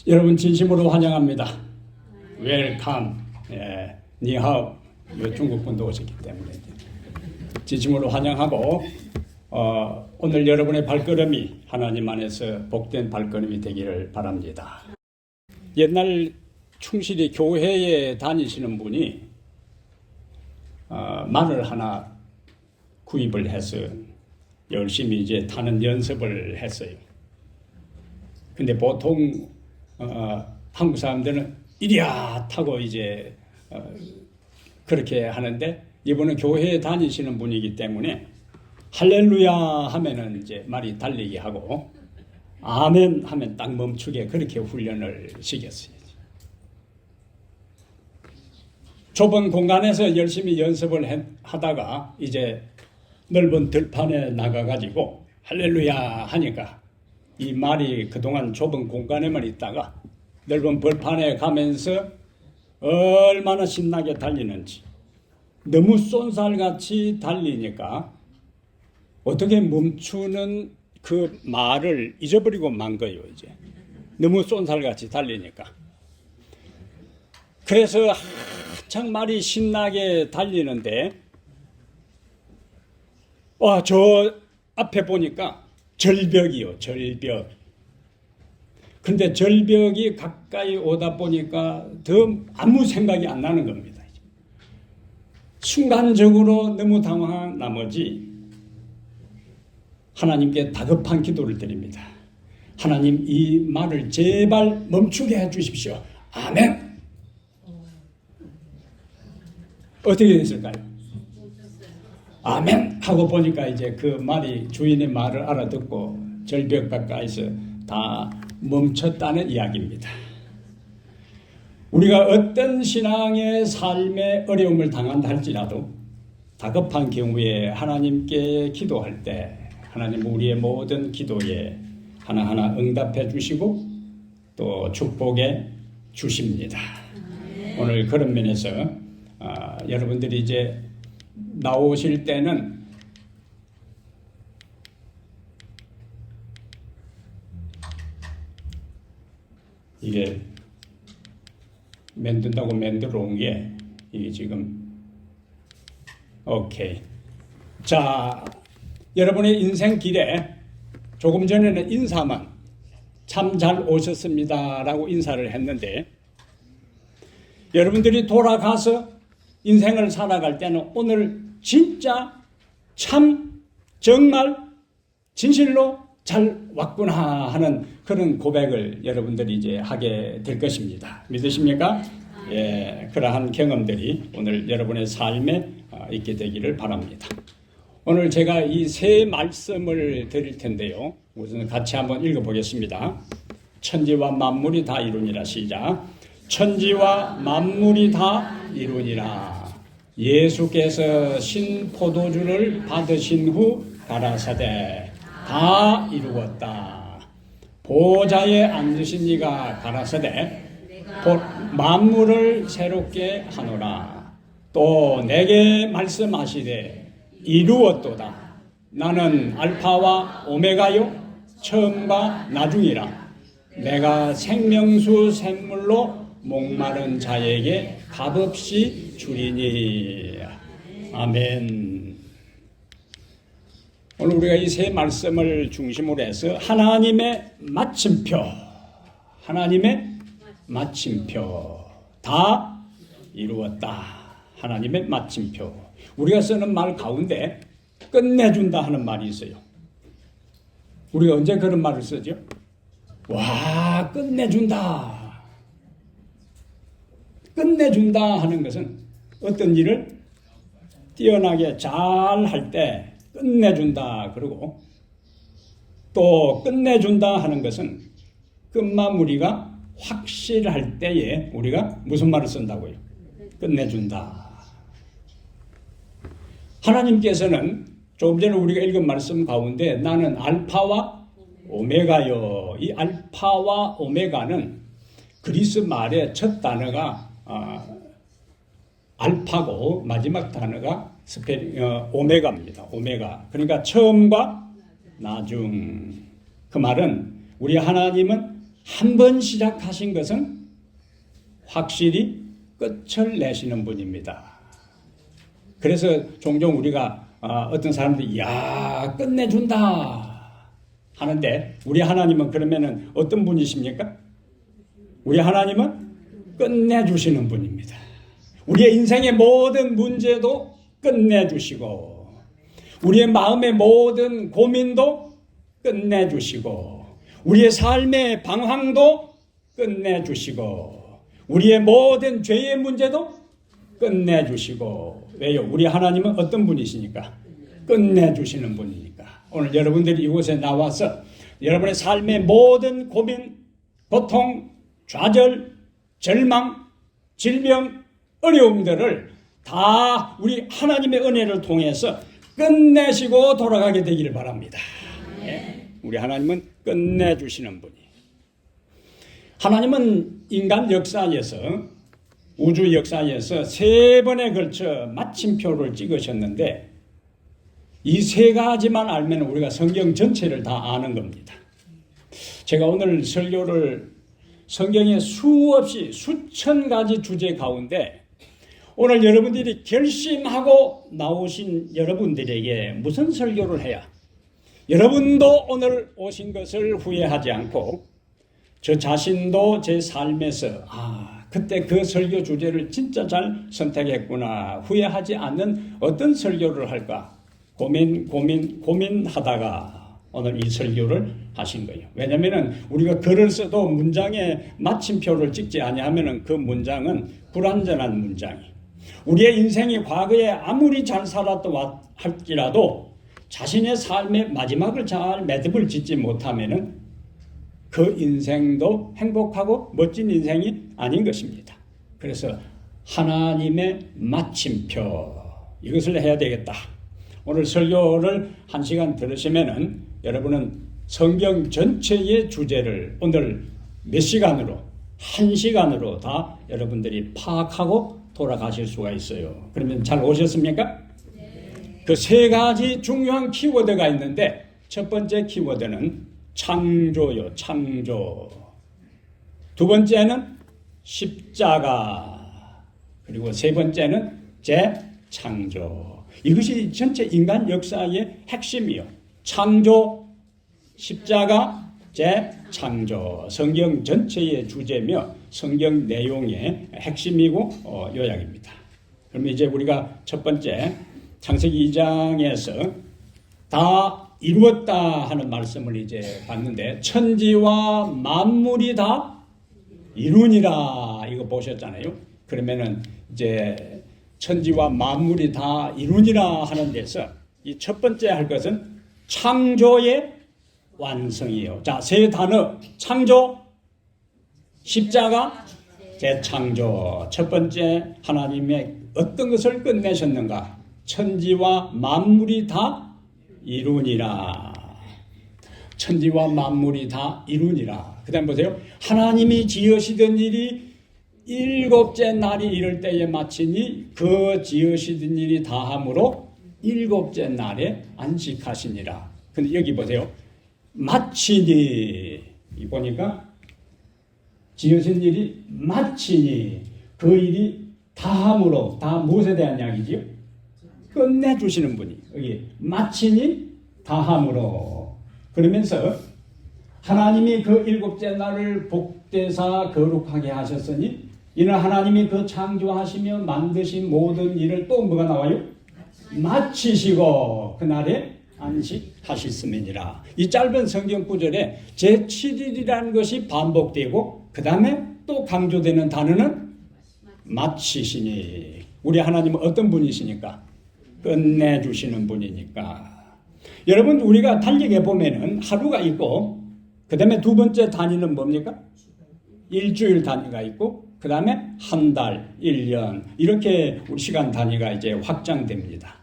여러분 진심으로 환영합니다. 웰컴. 예, 니하오. 중국 분도 오셨기 때문에 진심으로 환영하고 오늘 여러분의 발걸음이 하나님 안에서 복된 발걸음이 되기를 바랍니다. 옛날 충실히 교회에 다니시는 분이 말을 하나 구입을 해서 열심히 이제 타는 연습을 했어요. 근데 보통 한국 사람들은 이리야 타고 이제 그렇게 하는데 이분은 교회에 다니시는 분이기 때문에 할렐루야 하면은 이제 말이 달리게 하고 아멘 하면 딱 멈추게 그렇게 훈련을 시켰어요. 좁은 공간에서 열심히 연습을 하다가 이제 넓은 들판에 나가가지고 할렐루야 하니까 이 말이 그동안 좁은 공간에만 있다가 넓은 벌판에 가면서 얼마나 신나게 달리는지 너무 쏜살같이 달리니까 어떻게 멈추는 그 말을 잊어버리고 만 거예요. 이제 너무 쏜살같이 달리니까. 그래서 한창 말이 신나게 달리는데 저 앞에 보니까 절벽이요. 절벽. 근데 절벽이 가까이 오다 보니까 더 아무 생각이 안 나는 겁니다. 순간적으로 너무 당황한 나머지 하나님께 다급한 기도를 드립니다. 하나님 이 말을 제발 멈추게 해주십시오. 아멘. 어떻게 됐을까요? 아멘 하고 보니까 이제 그 말이 주인의 말을 알아듣고 절벽 가까이서 다 멈췄다는 이야기입니다. 우리가 어떤 신앙의 삶의 어려움을 당한다 할지라도 다급한 경우에 하나님께 기도할 때 하나님 우리의 모든 기도에 하나하나 응답해 주시고 또 축복해 주십니다. 오늘 그런 면에서 여러분들이 이제 나오실 때는 이게 만든다고 만들어 온 게 이게 지금 오케이. 자, 여러분의 인생 길에 조금 전에는 인사만 참 잘 오셨습니다 라고 인사를 했는데 여러분들이 돌아가서 인생을 살아갈 때는 오늘 진짜 참 정말 진실로 잘 왔구나 하는 그런 고백을 여러분들이 이제 하게 될 것입니다. 믿으십니까? 예, 그러한 경험들이 오늘 여러분의 삶에 있게 되기를 바랍니다. 오늘 제가 이 세 말씀을 드릴 텐데요. 우선 같이 한번 읽어보겠습니다. 천지와 만물이 다 이루니라. 시작. 천지와 만물이 다 이루니라. 예수께서 신포도주를 받으신 후 가라사대 다 이루었다. 보좌에 앉으신 이가 가라사대 만물을 새롭게 하노라. 또 내게 말씀하시되 이루었도다. 나는 알파와 오메가요 처음과 나중이라. 내가 생명수 샘물로 목마른 자에게 값없이 주리니. 아멘. 오늘 우리가 이 세 말씀을 중심으로 해서 하나님의 마침표 다 이루었다. 하나님의 마침표. 우리가 쓰는 말 가운데 끝내준다 하는 말이 있어요. 우리가 언제 그런 말을 쓰죠? 와, 끝내준다. 끝내준다 하는 것은 어떤 일을 뛰어나게 잘 할 때 끝내준다 그러고 또 끝내준다 하는 것은 끝마무리가 확실할 때에 우리가 무슨 말을 쓴다고요? 끝내준다. 하나님께서는 조금 전에 우리가 읽은 말씀 가운데 나는 알파와 오메가요. 이 알파와 오메가는 그리스 말의 첫 단어가 알파고 마지막 단어가 오메가입니다. 오메가. 그러니까 처음과 나중. 그 말은 우리 하나님은 한 번 시작하신 것은 확실히 끝을 내시는 분입니다. 그래서 종종 우리가 어떤 사람들이 야 끝내준다 하는데 우리 하나님은 그러면은 어떤 분이십니까? 우리 하나님은 끝내주시는 분입니다. 우리의 인생의 모든 문제도 끝내주시고 우리의 마음의 모든 고민도 끝내주시고 우리의 삶의 방황도 끝내주시고 우리의 모든 죄의 문제도 끝내주시고 왜요? 우리 하나님은 어떤 분이시니까? 끝내주시는 분이니까. 오늘 여러분들이 이곳에 나와서 여러분의 삶의 모든 고민, 고통, 좌절, 절망, 질병, 어려움들을 다 우리 하나님의 은혜를 통해서 끝내시고 돌아가게 되기를 바랍니다. 네. 우리 하나님은 끝내주시는 분이. 하나님은 인간 역사에서 우주 역사에서 3번에 걸쳐 마침표를 찍으셨는데 이 3가지만 알면 우리가 성경 전체를 다 아는 겁니다. 제가 오늘 설교를 성경의 수없이 수천 가지 주제 가운데 오늘 여러분들이 결심하고 나오신 여러분들에게 무슨 설교를 해야 여러분도 오늘 오신 것을 후회하지 않고 저 자신도 제 삶에서 그때 그 설교 주제를 진짜 잘 선택했구나 후회하지 않는 어떤 설교를 할까 고민하다가 오늘 이 설교를 하신 거예요. 왜냐하면 우리가 글을 써도 문장에 마침표를 찍지 아니하면 그 문장은 불완전한 문장이 우리의 인생이 과거에 아무리 잘 살았다 할지라도 자신의 삶의 마지막을 잘 매듭을 짓지 못하면 그 인생도 행복하고 멋진 인생이 아닌 것입니다. 그래서 하나님의 마침표 이것을 해야 되겠다. 오늘 설교를 1시간 들으시면은 여러분은 성경 전체의 주제를 오늘 몇 시간으로 1시간으로 다 여러분들이 파악하고 돌아가실 수가 있어요. 그러면 잘 오셨습니까? 네. 그 3가지 중요한 키워드가 있는데 첫 번째 키워드는 창조요, 창조. 두 번째는 십자가. 그리고 세 번째는 재창조. 이것이 전체 인간 역사의 핵심이요. 창조, 십자가, 재창조. 성경 전체의 주제며 성경 내용의 핵심이고 요약입니다. 그럼 이제 우리가 첫 번째 창세기 2장에서 다 이루었다 하는 말씀을 이제 봤는데 천지와 만물이 다 이루니라 이거 보셨잖아요. 그러면은 이제 천지와 만물이 다 이루니라 하는 데서 이 첫 번째 할 것은 창조의 완성이에요. 자, 3단어 창조, 십자가, 재창조. 첫 번째 하나님의 어떤 것을 끝내셨는가? 천지와 만물이 다 이루니라. 천지와 만물이 다 이루니라. 그 다음 보세요. 하나님이 지으시던 일이 7째 날이 이를 때에 마치니 그 지으시던 일이 다함으로 7째 날에 안식하시니라. 근데 여기 보세요. 마치니. 이 보니까 지으신 일이 마치니 그 일이 다함으로 다 무엇에 대한 이야기지요? 끝내주시는 분이 여기 마치니 다함으로 그러면서 하나님이 그 7째 날을 복되사 거룩하게 하셨으니 이는 하나님이 그 창조하시며 만드신 모든 일을 또 뭐가 나와요? 마치시고 그날에 안식하셨음이니라. 이 짧은 성경 구절에 제7일이라는 것이 반복되고 그 다음에 또 강조되는 단어는 마치시니. 우리 하나님은 어떤 분이시니까? 끝내주시는 분이니까. 여러분 우리가 달력에 보면은 하루가 있고 그 다음에 두 번째 단위는 뭡니까? 일주일 단위가 있고 그 다음에 한 달, 1년 이렇게 우리 시간 단위가 이제 확장됩니다.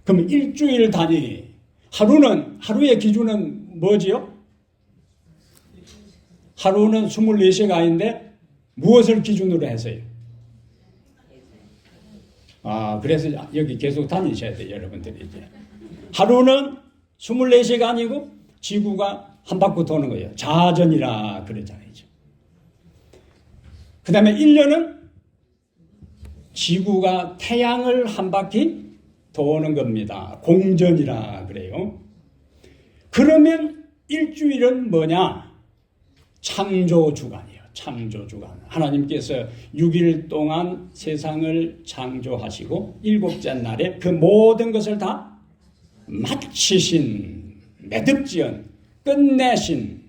그럼 일주일 단위 하루의 기준은 뭐지요? 하루는 24시간인데 무엇을 기준으로 해서요? 그래서 여기 계속 다니셔야 돼요, 여러분들이 이제. 하루는 24시간이고 지구가 한 바퀴 도는 거예요. 자전이라 그러잖아요. 그 다음에 1년은 지구가 태양을 한 바퀴 도는 겁니다. 공전이라 그래요. 그러면 일주일은 뭐냐? 창조주간이에요. 창조주간. 하나님께서 6일 동안 세상을 창조하시고 일곱째 날에 그 모든 것을 다 마치신, 매듭지은, 끝내신,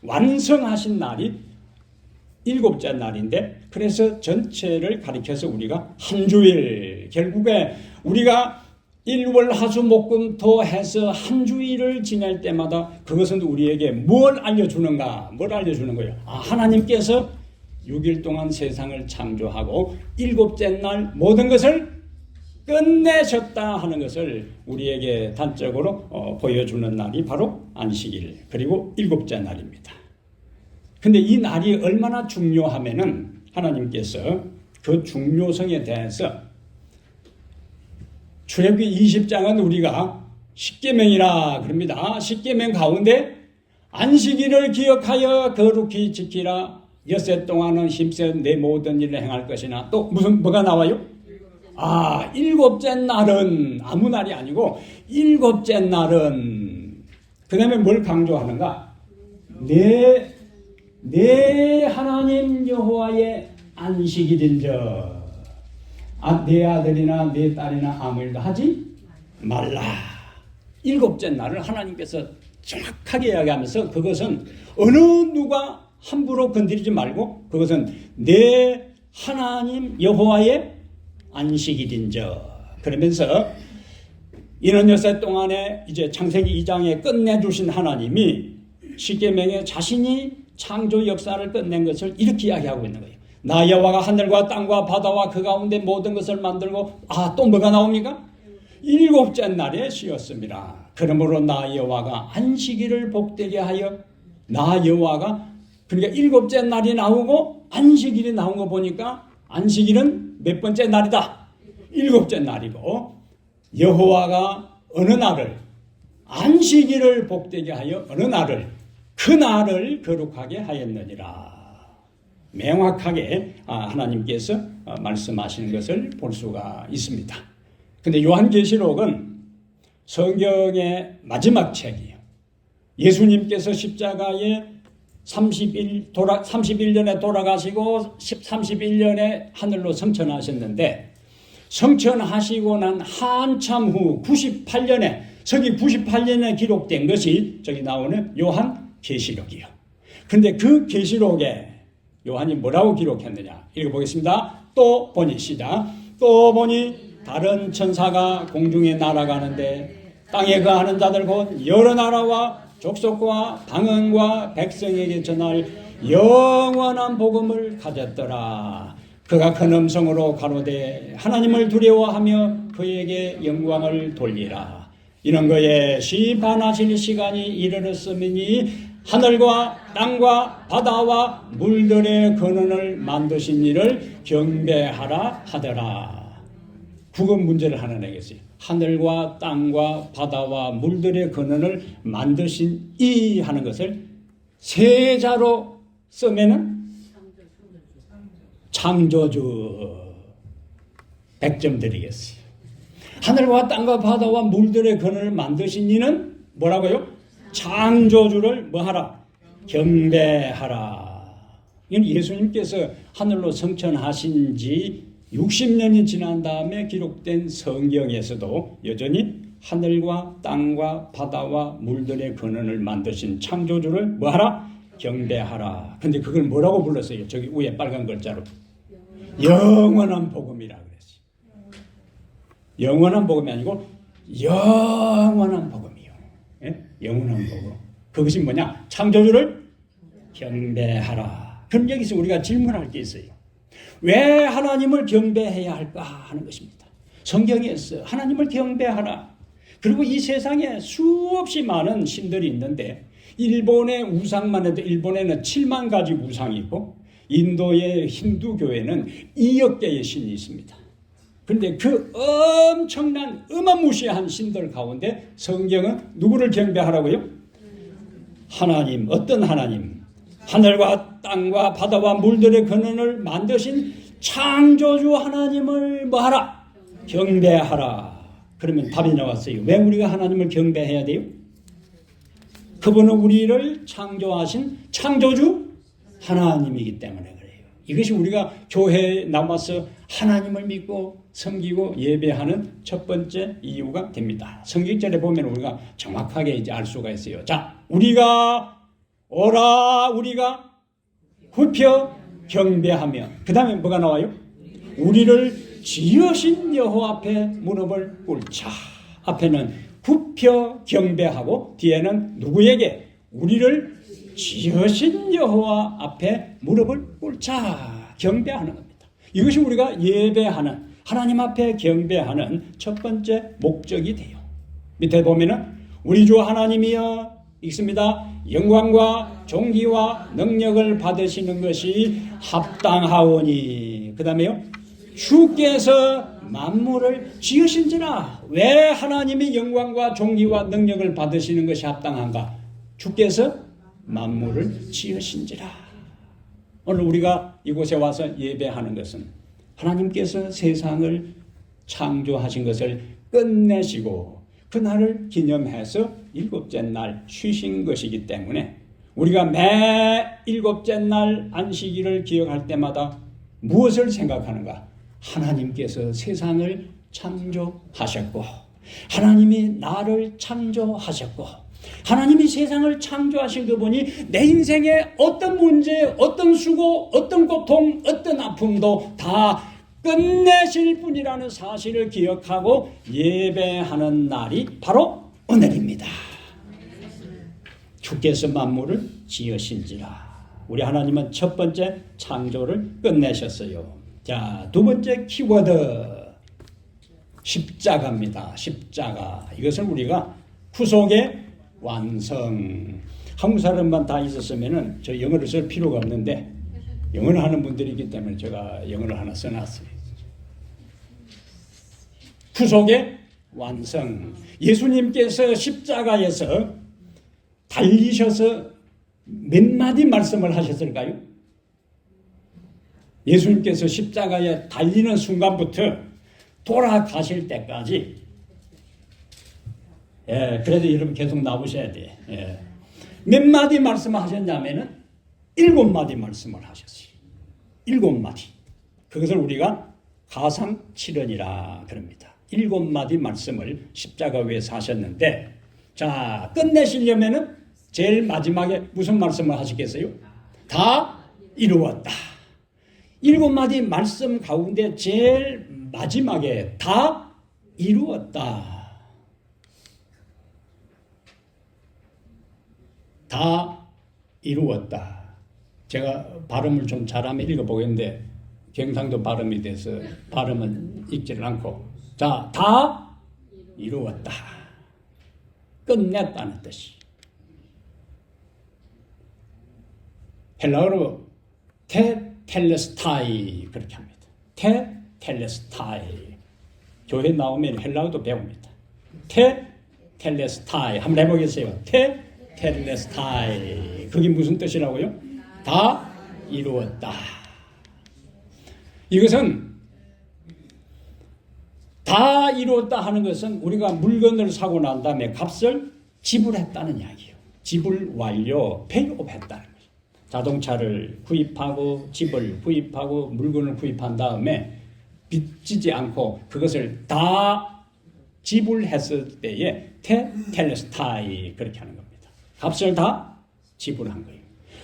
완성하신 날이 일곱째 날인데, 그래서 전체를 가리켜서 우리가 한 주일, 결국에 우리가 일월 하수목금토 해서 한 주일을 지낼 때마다 그것은 우리에게 뭘 알려주는가? 뭘 알려주는 거예요? 하나님께서 6일 동안 세상을 창조하고 일곱째 날 모든 것을 끝내셨다 하는 것을 우리에게 단적으로 보여주는 날이 바로 안식일, 그리고 일곱째 날입니다. 근데 이 날이 얼마나 중요하면은 하나님께서 그 중요성에 대해서 출애굽기 20장은 우리가 십계명이라 그럽니다. 십계명 가운데 안식일을 기억하여 거룩히 지키라. 엿새 동안은 힘써 내 모든 일을 행할 것이나, 또 뭐가 나와요? 일곱째 날은 아무 날이 아니고 일곱째 날은, 그 다음에 뭘 강조하는가? 내 하나님 여호와의 안식일인저, 내 아들이나 내 딸이나 아무 일도 하지 말라. 일곱째 날을 하나님께서 정확하게 이야기하면서 그것은 어느 누가 함부로 건드리지 말고 그것은 내 하나님 여호와의 안식일인저, 그러면서 이는 엿새 동안에 이제 창세기 2장에 끝내주신 하나님이 십계명에 자신이 창조 역사를 끝낸 것을 이렇게 이야기하고 있는 거예요. 나 여호와가 하늘과 땅과 바다와 그 가운데 모든 것을 만들고, 또 뭐가 나옵니까? 일곱째 날에 쉬었습니다. 그러므로 나 여호와가 안식일을 복되게 하여, 나 여호와가, 그러니까 일곱째 날이 나오고 안식일이 나온 거 보니까 안식일은 몇 번째 날이다? 일곱째 날이고, 여호와가 어느 날을, 안식일을 복되게 하여 어느 날을, 그 날을 거룩하게 하였느니라. 명확하게 하나님께서 말씀하시는 것을 볼 수가 있습니다. 근데 요한계시록은 성경의 마지막 책이에요. 예수님께서 십자가에 31년에 돌아가시고 31년에 하늘로 성천하셨는데, 성천하시고 난 한참 후 98년에, 서기 98년에 기록된 것이 저기 나오는 요한계시록이요. 근데 그 계시록에 요한이 뭐라고 기록했느냐? 읽어보겠습니다. 또 보니, 시작. 또 보니 다른 천사가 공중에 날아가는데 땅에 거하는 자들 곧 여러 나라와 족속과 방언과 백성에게 전할 영원한 복음을 가졌더라. 그가 큰 음성으로 가로되 하나님을 두려워하며 그에게 영광을 돌리라. 이는 그의 심판하실 시간이 이르렀으니 하늘과 땅과 바다와 물들의 근원을 만드신 이를 경배하라 하더라. 국어 문제를 하나 내겠어요. 하늘과 땅과 바다와 물들의 근원을 만드신 이 하는 것을 세자로 쓰면은 창조주 100점 드리겠어요. 하늘과 땅과 바다와 물들의 근원을 만드신 이는 뭐라고요? 창조주를 뭐하라? 경배하라. 이건 예수님께서 하늘로 성천하신 지 60년이 지난 다음에 기록된 성경에서도 여전히 하늘과 땅과 바다와 물들의 근원을 만드신 창조주를 뭐하라? 경배하라. 근데 그걸 뭐라고 불렀어요? 저기 위에 빨간 글자로 영원한 복음이라 그랬어요. 영원한 복음이 아니고 영원한 복음이요. 예? 영원한 복음. 그것이 뭐냐? 창조주를 경배하라. 그럼 여기서 우리가 질문할 게 있어요. 왜 하나님을 경배해야 할까 하는 것입니다. 성경에서 하나님을 경배하라. 그리고 이 세상에 수없이 많은 신들이 있는데, 일본의 우상만 해도 일본에는 7만 가지 우상이 있고 인도의 힌두교에는 2억 개의 신이 있습니다. 그런데 그 엄청난 어마무시한 신들 가운데 성경은 누구를 경배하라고요? 하나님, 어떤 하나님? 하늘과 땅과 바다와 물들의 근원을 만드신 창조주 하나님을 뭐하라? 경배하라. 그러면 답이 나왔어요. 왜 우리가 하나님을 경배해야 돼요? 그분은 우리를 창조하신 창조주 하나님이기 때문에 그래요. 이것이 우리가 교회에 남아서 하나님을 믿고 섬기고 예배하는 첫 번째 이유가 됩니다. 성경절에 보면 우리가 정확하게 이제 알 수가 있어요. 자, 우리가 굽혀 경배하며, 그 다음에 뭐가 나와요? 우리를 지으신 여호와 앞에 무릎을 꿇자. 앞에는 굽혀 경배하고 뒤에는 누구에게? 우리를 지으신 여호와 앞에 무릎을 꿇자. 경배하는 겁니다. 이것이 우리가 예배하는, 하나님 앞에 경배하는 첫 번째 목적이 돼요. 밑에 보면은 우리 주 하나님이여 있습니다. 영광과 존귀와 능력을 받으시는 것이 합당하오니. 그 다음에요, 주께서 만물을 지으신지라. 왜 하나님이 영광과 존귀와 능력을 받으시는 것이 합당한가? 주께서 만물을 지으신지라. 오늘 우리가 이곳에 와서 예배하는 것은 하나님께서 세상을 창조하신 것을 끝내시고 그날을 기념해서 일곱째 날 쉬신 것이기 때문에 우리가 매 일곱째 날 안식일을 기억할 때마다 무엇을 생각하는가? 하나님께서 세상을 창조하셨고 하나님이 나를 창조하셨고 하나님이 세상을 창조하신 그분이 내 인생의 어떤 문제, 어떤 수고, 어떤 고통, 어떤 아픔도 다 끝내실 분이라는 사실을 기억하고 예배하는 날이 바로 오늘입니다. 주께서 만물을 지으신지라. 우리 하나님은 첫 번째 창조를 끝내셨어요. 자, 두 번째 키워드 십자가입니다. 십자가. 이것을 우리가 구속의 완성. 한국 사람만 다 있었으면은 저 영어를 쓸 필요가 없는데 영어를 하는 분들이기 때문에 제가 영어를 하나 써놨어요. 구속의 완성. 예수님께서 십자가에서 달리셔서 몇 마디 말씀을 하셨을까요? 예수님께서 십자가에 달리는 순간부터 돌아가실 때까지, 그래도 여러분 계속 나오셔야 돼. 몇 마디 말씀을 하셨냐면은 7마디 말씀을 하셨어요. 7마디. 그것을 우리가 가상칠언이라 그럽니다. 7마디 말씀을 십자가 위에서 하셨는데, 자, 끝내시려면은 제일 마지막에 무슨 말씀을 하시겠어요? 다 이루었다. 7마디 말씀 가운데 제일 마지막에 다 이루었다. 다 이루었다. 제가 발음을 좀 잘하면 읽어보겠는데 경상도 발음이 돼서 발음은 읽지를 않고, 자, 다 이루었다. 끝냈다는 뜻이. 헬라어로 테텔레스타이 그렇게 합니다. 테텔레스타이. 교회 나오면 헬라어도 배웁니다. 테텔레스타이 한번 해보겠어요. 테텔레스타이. 그게 무슨 뜻이라고요? 다 이루었다. 이것은 다 이루었다 하는 것은 우리가 물건을 사고 난 다음에 값을 지불했다는 이야기예요. 지불 완료, 페이업했다는 거예요. 자동차를 구입하고 집을 구입하고 물건을 구입한 다음에 빚지지 않고 그것을 다 지불했을 때에 테텔레스타이 그렇게 하는 겁니다. 값을 다 지불한 거예요.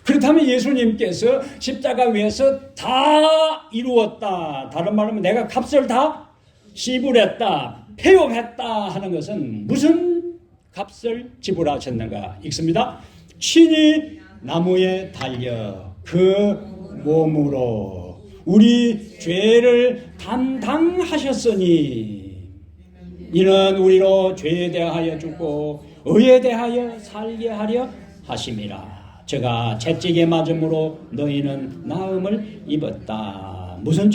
그렇다면 예수님께서 십자가 위에서 다 이루었다. 다른 말로 하면 내가 값을 다 지불했다, 폐업했다 하는 것은 무슨 값을 지불하셨는가? 읽습니다. 친히 나무에 달려 그 몸으로 우리 죄를 담당하셨으니 이는 우리로 죄에 대하여 죽고 의에 대하여 살게 하려 하심이라. 저가 채찍에 맞음으로 너희는 나음을 입었다. 무슨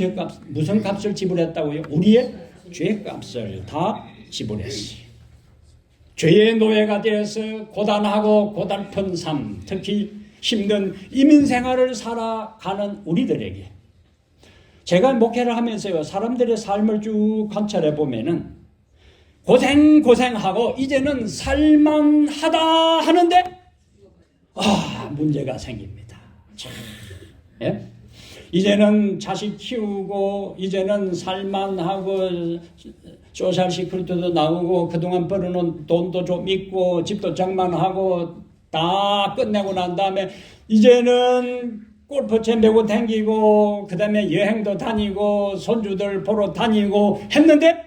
값을 지불했다고요? 우리의 죄값을 다 지불했어요. 죄의 노예가 되어서 고단하고 고달픈 삶, 특히 힘든 이민 생활을 살아가는 우리들에게, 제가 목회를 하면서요, 사람들의 삶을 쭉 관찰해 보면은 고생하고 이제는 살만하다 하는데 문제가 생깁니다. 참, 예? 이제는 자식 키우고 이제는 살만하고 소셜 시큐리티도 나오고 그동안 벌어놓은 돈도 좀 있고 집도 장만하고 다 끝내고 난 다음에 이제는 골프채 메고 다니고 그 다음에 여행도 다니고 손주들 보러 다니고 했는데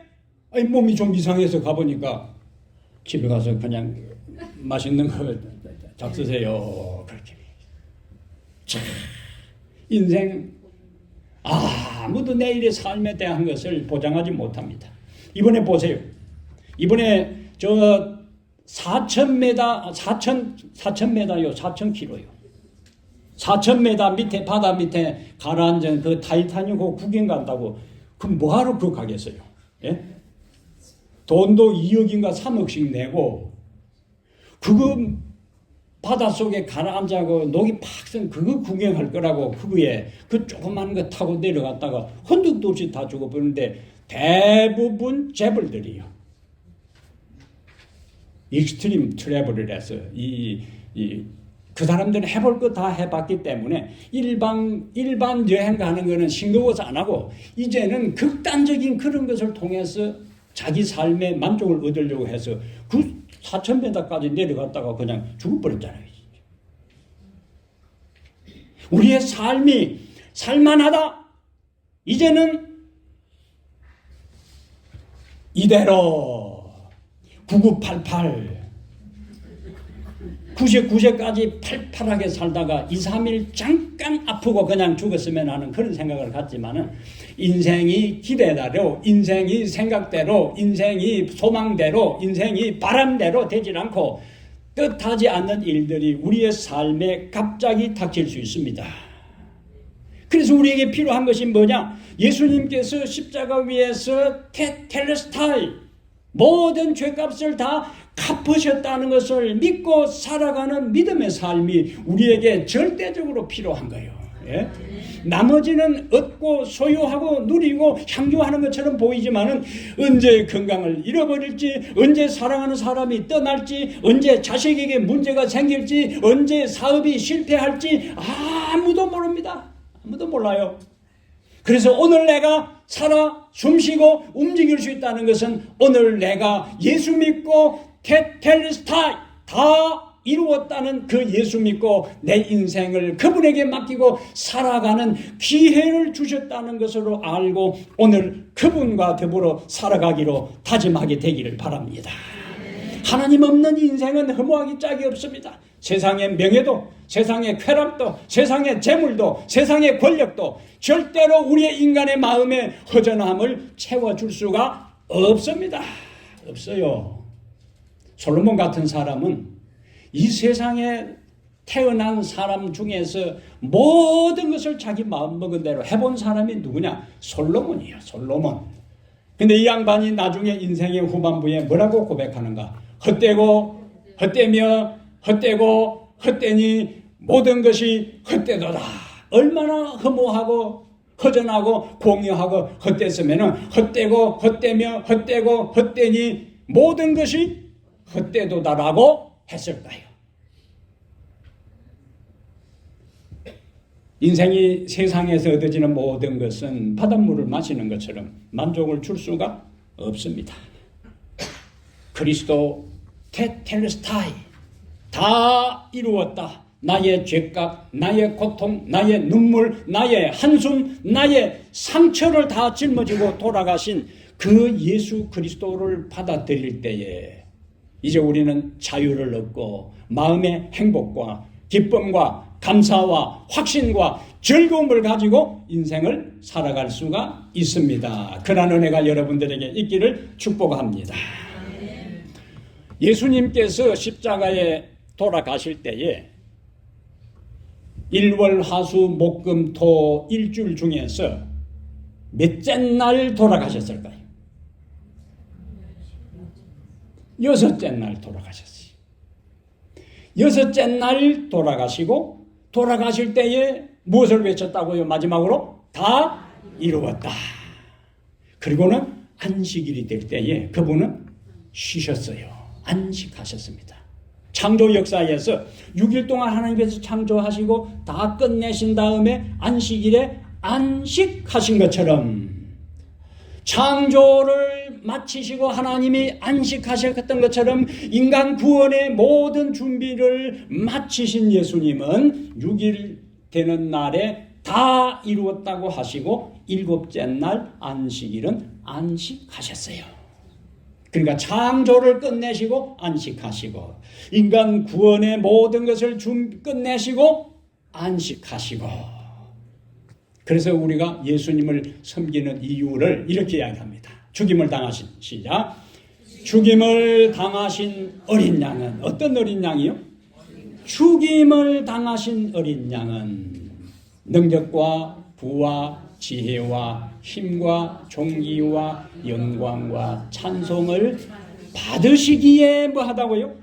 몸이 좀 이상해서 가보니까 집에 가서 그냥 맛있는 거 잡수세요. 그렇게. 참, 인생 아무도 내일의 삶에 대한 것을 보장하지 못합니다. 이번에 보세요. 이번에 저 4,000m, 4,000m요, 4,000km요. 4,000m 밑에 바다 밑에 가라앉은 그 타이타닉 구경 간다고 그럼 뭐하러 그거 가겠어요? 예? 돈도 2억인가 3억씩 내고 그거 바닷속에 가라앉아고 녹이 팍 쓴 그거 구경할 거라고 그거에 그 조그만 거 타고 내려갔다가 흔적도 없이 다 죽어버리는데 대부분 재벌들이요. 익스트림 트래블을 해서 그 사람들은 해볼 거 다 해봤기 때문에 일반 여행 가는 거는 싱거워서 안 하고 이제는 극단적인 그런 것을 통해서 자기 삶의 만족을 얻으려고 해서 그 4,000m까지 내려갔다가 그냥 죽어버렸잖아요. 우리의 삶이 살만하다. 이제는 이대로 9988 99세까지 팔팔하게 살다가 2, 3일 잠깐 아프고 그냥 죽었으면 하는 그런 생각을 갖지만은 인생이 기대대로, 인생이 생각대로, 인생이 소망대로, 인생이 바람대로 되질 않고 뜻하지 않는 일들이 우리의 삶에 갑자기 닥칠 수 있습니다. 그래서 우리에게 필요한 것이 뭐냐? 예수님께서 십자가 위에서 테텔레스타이 모든 죄값을 다 갚으셨다는 것을 믿고 살아가는 믿음의 삶이 우리에게 절대적으로 필요한 거예요. 예? 나머지는 얻고 소유하고 누리고 향유하는 것처럼 보이지만은 언제 건강을 잃어버릴지, 언제 사랑하는 사람이 떠날지, 언제 자식에게 문제가 생길지, 언제 사업이 실패할지 아무도 모릅니다. 아무도 몰라요. 그래서 오늘 내가 살아 숨쉬고 움직일 수 있다는 것은 오늘 내가 예수 믿고 테텔스타이 다 이루었다는 그 예수 믿고 내 인생을 그분에게 맡기고 살아가는 기회를 주셨다는 것으로 알고 오늘 그분과 더불어 살아가기로 다짐하게 되기를 바랍니다. 하나님 없는 인생은 허무하기 짝이 없습니다. 세상의 명예도, 세상의 쾌락도, 세상의 재물도, 세상의 권력도 절대로 우리의 인간의 마음의 허전함을 채워줄 수가 없습니다. 없어요. 솔로몬 같은 사람은 이 세상에 태어난 사람 중에서 모든 것을 자기 마음먹은 대로 해본 사람이 누구냐? 솔로몬이에요. 솔로몬. 근데 이 양반이 나중에 인생의 후반부에 뭐라고 고백하는가? 헛되고 헛되며 헛되고 헛되니 모든 것이 헛되도다. 얼마나 허무하고 허전하고 공허하고 헛됐으면 헛되고 헛되며 헛되고 헛되니 모든 것이 헛되도다라고 했을까요? 인생이 세상에서 얻어지는 모든 것은 바닷물을 마시는 것처럼 만족을 줄 수가 없습니다. 그리스도 테텔레스타이 다 이루었다. 나의 죄값, 나의 고통, 나의 눈물, 나의 한숨, 나의 상처를 다 짊어지고 돌아가신 그 예수 그리스도를 받아들일 때에 이제 우리는 자유를 얻고 마음의 행복과 기쁨과 감사와 확신과 즐거움을 가지고 인생을 살아갈 수가 있습니다. 그러한 은혜가 여러분들에게 있기를 축복합니다. 예수님께서 십자가에 돌아가실 때에 일월화수 목금토 일주일 중에서 몇째 날 돌아가셨을까요? 6째 날 돌아가셨어요. 6째 날 돌아가시고 돌아가실 때에 무엇을 외쳤다고요? 마지막으로 다 이루었다. 그리고는 안식일이 될 때에 그분은 쉬셨어요. 안식하셨습니다. 창조 역사에서 6일 동안 하나님께서 창조하시고 다 끝내신 다음에 안식일에 안식하신 것처럼 창조를 마치시고 하나님이 안식하셨던 것처럼 인간 구원의 모든 준비를 마치신 예수님은 6일 되는 날에 다 이루었다고 하시고 7째 날 안식일은 안식하셨어요. 그러니까 창조를 끝내시고 안식하시고 인간 구원의 모든 것을 끝내시고 안식하시고, 그래서 우리가 예수님을 섬기는 이유를 이렇게 이야기합니다. 죽임을 당하신, 시작. 죽임을 당하신 어린 양은, 어떤 어린 양이요? 죽임을 당하신 어린 양은 능력과 부와 지혜와 힘과 존귀와 영광과 찬송을 받으시기에 뭐 하다고요?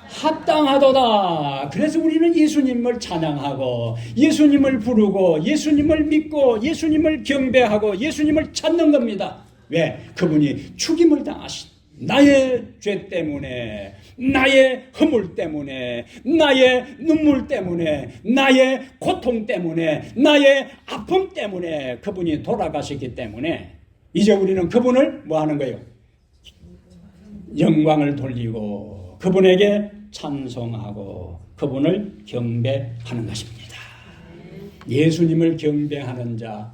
합당하도다. 그래서 우리는 예수님을 찬양하고 예수님을 부르고 예수님을 믿고 예수님을 경배하고 예수님을 찾는 겁니다. 왜? 그분이 죽임을 당하신, 나의 죄 때문에, 나의 허물 때문에, 나의 눈물 때문에, 나의 고통 때문에, 나의 아픔 때문에 그분이 돌아가셨기 때문에 이제 우리는 그분을 뭐 하는 거예요? 영광을 돌리고 그분에게 찬송하고 그분을 경배하는 것입니다. 예수님을 경배하는 자,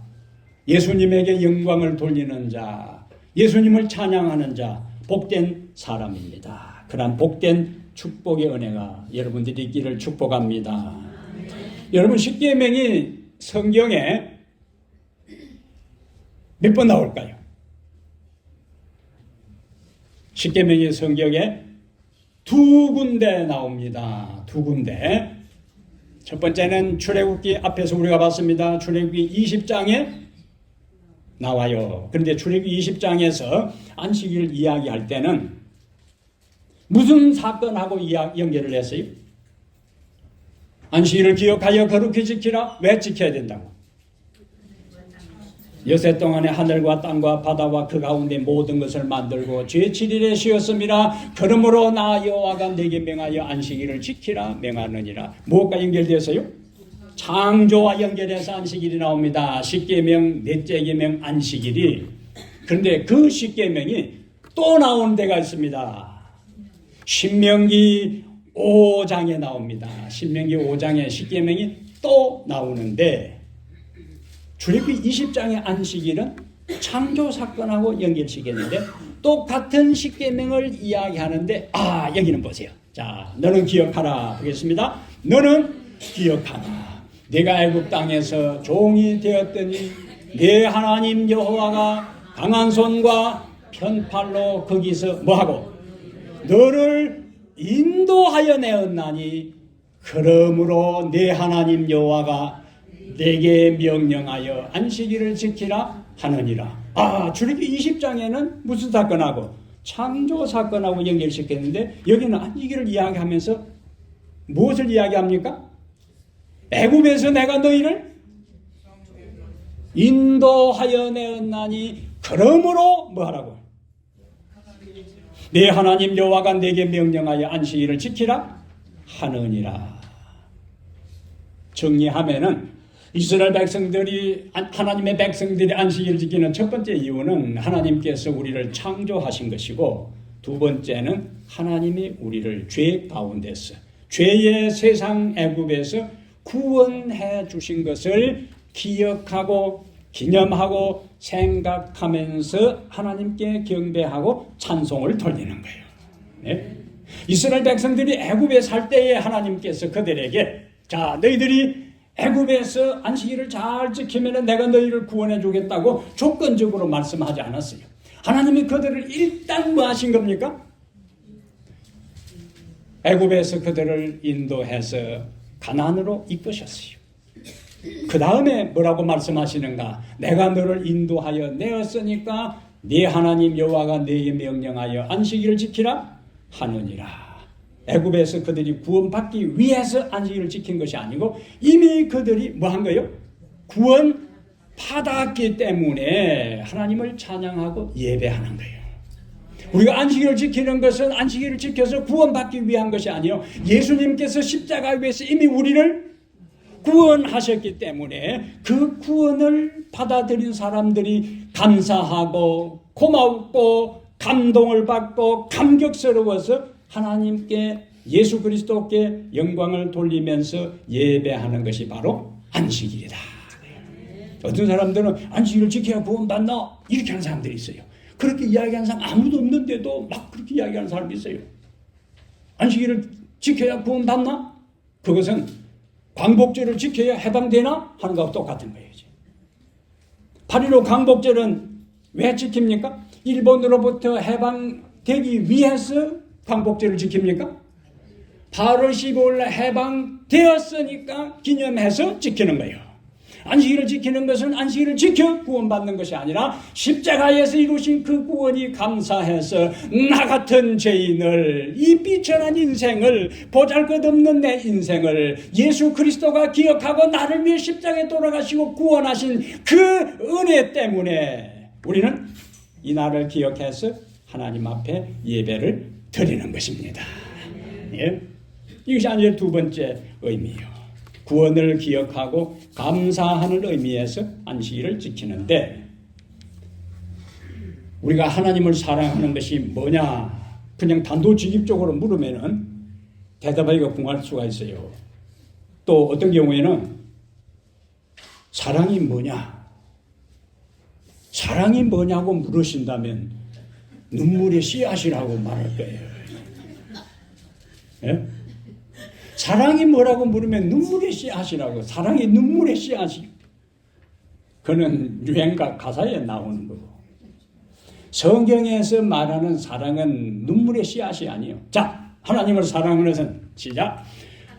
예수님에게 영광을 돌리는 자, 예수님을 찬양하는 자, 복된 사람입니다. 그러한 복된 축복의 은혜가 여러분들이 있기를 축복합니다. 여러분, 십계명이 성경에 몇 번 나올까요? 십계명이 성경에 2군데 나옵니다. 2군데. 첫 번째는 출애굽기 앞에서 우리가 봤습니다. 출애굽기 20장에 나와요. 그런데 출애굽기 20장에서 안식일 이야기할 때는 무슨 사건하고 연결을 했어요? 안식일을 기억하여 거룩히 지키라. 왜 지켜야 된다고? 여세 동안에 하늘과 땅과 바다와 그 가운데 모든 것을 만들고 제 7일에 쉬었음이라. 그러므로 나 여호와가 내게 명하여 안식일을 지키라 명하느니라. 무엇과 연결되었어요? 창조와 연결해서 안식일이 나옵니다. 십계명, 넷째 계명 안식일이. 그런데 그 십계명이 또 나오는 데가 있습니다. 신명기 5장에 나옵니다. 신명기 5장에 십계명이 또 나오는데 출애굽기 20장의 안식일은 창조 사건하고 연결시켰는데 똑같은 십계명을 이야기하는데, 여기는 보세요. 자, 너는 기억하라 보겠습니다. 너는 기억하라. 내가 애굽 땅에서 종이 되었더니 내 하나님 여호와가 강한 손과 편팔로 거기서 뭐하고 너를 인도하여 내었나니 그러므로 내 하나님 여호와가 내게 명령하여 안식일을 지키라 하느니라. 출애굽기 20장에는 무슨 사건하고? 창조 사건하고 연결시켰는데 여기는 안식일을 이야기하면서 무엇을 이야기합니까? 애굽에서 내가 너희를 인도하여 내었나니 그러므로 뭐하라고? 내 하나님 여호와가 내게 명령하여 안식일을 지키라 하느니라. 정리하면은 이스라엘 백성들이, 하나님의 백성들이 안식일을 지키는 첫 번째 이유는 하나님께서 우리를 창조하신 것이고, 두 번째는 하나님이 우리를 죄 가운데서, 죄의 세상 애굽에서 구원해 주신 것을 기억하고 기념하고 생각하면서 하나님께 경배하고 찬송을 돌리는 거예요. 네? 이스라엘 백성들이 애굽에 살 때에 하나님께서 그들에게, 자, 너희들이 애굽에서 안식일을 잘 지키면 내가 너희를 구원해 주겠다고 조건적으로 말씀하지 않았어요. 하나님이 그들을 일단 뭐 하신 겁니까? 애굽에서 그들을 인도해서 가나안으로 이끄셨어요. 그 다음에 뭐라고 말씀하시는가? 내가 너를 인도하여 내었으니까 네 하나님 여호와가 네게 명령하여 안식일을 지키라 하느니라. 애굽에서 그들이 구원받기 위해서 안식일을 지킨 것이 아니고 이미 그들이 뭐 한 거예요? 구원 받았기 때문에 하나님을 찬양하고 예배하는 거예요. 우리가 안식일을 지키는 것은 안식일을 지켜서 구원받기 위한 것이 아니요, 예수님께서 십자가 위에서 이미 우리를 구원하셨기 때문에 그 구원을 받아들인 사람들이 감사하고 고맙고 감동을 받고 감격스러워서 하나님께, 예수 그리스도께 영광을 돌리면서 예배하는 것이 바로 안식일이다. 어떤 사람들은 안식일을 지켜야 구원받나? 이렇게 하는 사람들이 있어요. 그렇게 이야기하는 사람 아무도 없는데도 막 그렇게 이야기하는 사람이 있어요. 안식일을 지켜야 구원받나? 그것은 광복절을 지켜야 해방되나? 하는 것과 똑같은 거예요. 8.15 광복절은 왜 지킵니까? 일본으로부터 해방되기 위해서 광복절을 지킵니까? 8월 15일 해방되었으니까 기념해서 지키는 거예요. 안식일을 지키는 것은 안식일을 지켜 구원받는 것이 아니라 십자가에서 이루신 그 구원이 감사해서 나 같은 죄인을, 이 비천한 인생을, 보잘것없는 내 인생을 예수 그리스도가 기억하고 나를 위해 십자가에 돌아가시고 구원하신 그 은혜 때문에 우리는 이 날을 기억해서 하나님 앞에 예배를 드리는 것입니다. 예? 이것이 안식일의 두 번째 의미예요. 구원을 기억하고 감사하는 의미에서 안식일을 지키는데, 우리가 하나님을 사랑하는 것이 뭐냐? 그냥 단도직입적으로 물으면은 대답하기가 궁할 수가 있어요. 또 어떤 경우에는 사랑이 뭐냐? 사랑이 뭐냐고 물으신다면 눈물의 씨앗이라고 말할 거예요. 예? 사랑이 뭐라고 물으면 눈물의 씨앗이라고. 사랑이 눈물의 씨앗이. 그는 유행가 가사에 나오는 거고. 성경에서 말하는 사랑은 눈물의 씨앗이 아니에요. 자, 하나님을 사랑하는 것은 시작.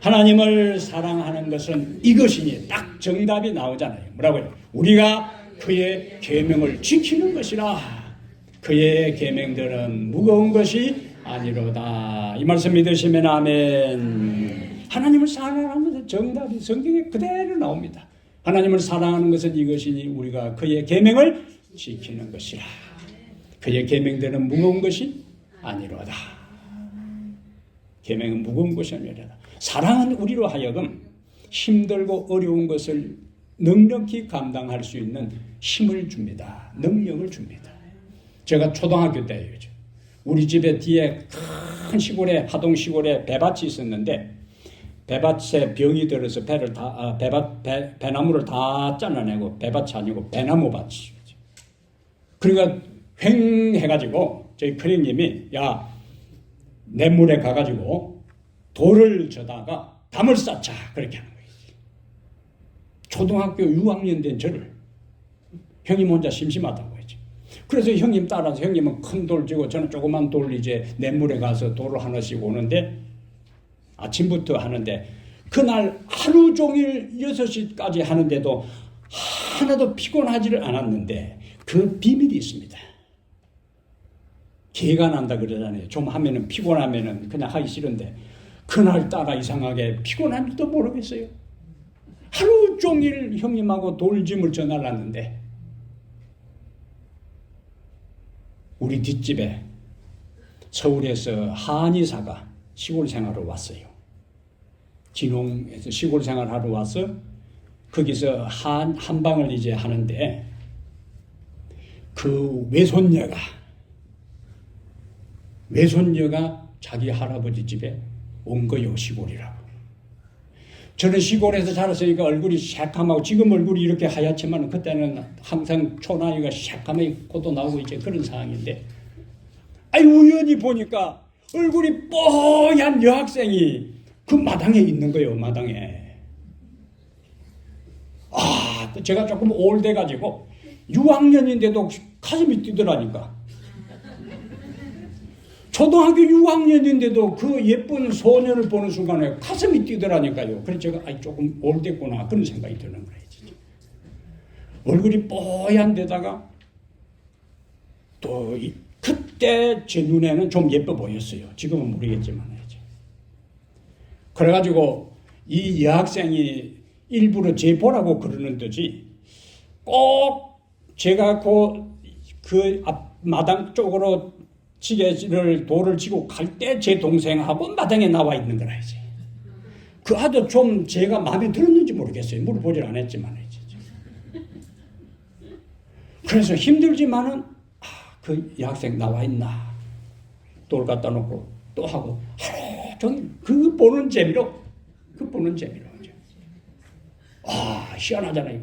하나님을 사랑하는 것은 이것이니 딱 정답이 나오잖아요. 뭐라고요? 우리가 그의 계명을 지키는 것이라. 그의 계명들은 무거운 것이 아니로다. 이 말씀 믿으시면 아멘. 하나님을 사랑하는 것은 정답이 성경에 그대로 나옵니다. 하나님을 사랑하는 것은 이것이니 우리가 그의 계명을 지키는 것이라. 그의 계명들은 무거운 것이 아니로다. 계명은 무거운 것이 아니로다. 사랑은 우리로 하여금 힘들고 어려운 것을 넉넉히 감당할 수 있는 힘을 줍니다. 능력을 줍니다. 제가 초등학교 때예요. 우리 집에 뒤에 큰 시골에, 하동 시골에 배밭이 있었는데 배밭에 병이 들어서 배나무를 다 잘라내고, 배밭이 아니고 배나무 밭이. 그러니까 횡 해가지고 저희 큰형님이 야, 냇물에 가가지고 돌을 져다가 담을 쌓자, 그렇게 하는 거예요. 초등학교 6학년 된 저를, 형님 혼자 심심하다고 했죠. 그래서 형님 따라서, 형님은 큰 돌 지고 저는 조그만 돌, 이제 냇물에 가서 돌을 하나씩 오는데 아침부터 하는데, 그날 하루 종일 6시까지 하는데도 하나도 피곤하지를 않았는데 그 비밀이 있습니다. 개가 난다 그러잖아요. 좀 하면은, 피곤하면은 그냥 하기 싫은데 그날따라 이상하게 피곤한지도 모르겠어요. 하루 종일 형님하고 돌짐을 져날랐는데 우리 뒷집에 서울에서 한의사가 시골 생활을 왔어요. 진홍에서 시골 생활하러 와서 거기서 한방을 이제 하는데 그 외손녀가 자기 할아버지 집에 온 거요, 시골이라고. 저는 시골에서 자랐으니까 얼굴이 새까맣고, 지금 얼굴이 이렇게 하얗지만 그때는 항상 초나이가 새까맣게 코도 나오고 이제 그런 상황인데, 우연히 보니까 얼굴이 뽀얀 여학생이 그 마당에 있는 거예요, 마당에. 제가 조금 올돼가지고 6학년인데도 가슴이 뛰더라니까. 초등학교 6학년인데도 그 예쁜 소년을 보는 순간에 가슴이 뛰더라니까요. 그래서 제가 조금 올됐구나, 그런 생각이 드는 거예요. 진짜. 얼굴이 뽀얀 데다가 또 그때 제 눈에는 좀 예뻐 보였어요. 지금은 모르겠지만. 그래가지고 이 여학생이 일부러 제 보라고 그러는 듯이 꼭 제가 그 앞마당 쪽으로 돌을 치고 갈 때 제 동생하고 마당에 나와 있는 거라 이제. 그 아도 좀 제가 마음에 들었는지 모르겠어요. 물어보질 않았지만 이제. 그래서 힘들지만은 그 여학생 나와 있나 돌 갖다 놓고 또 하고 하루 종일 그 보는 재미로 이제. 희한하잖아요.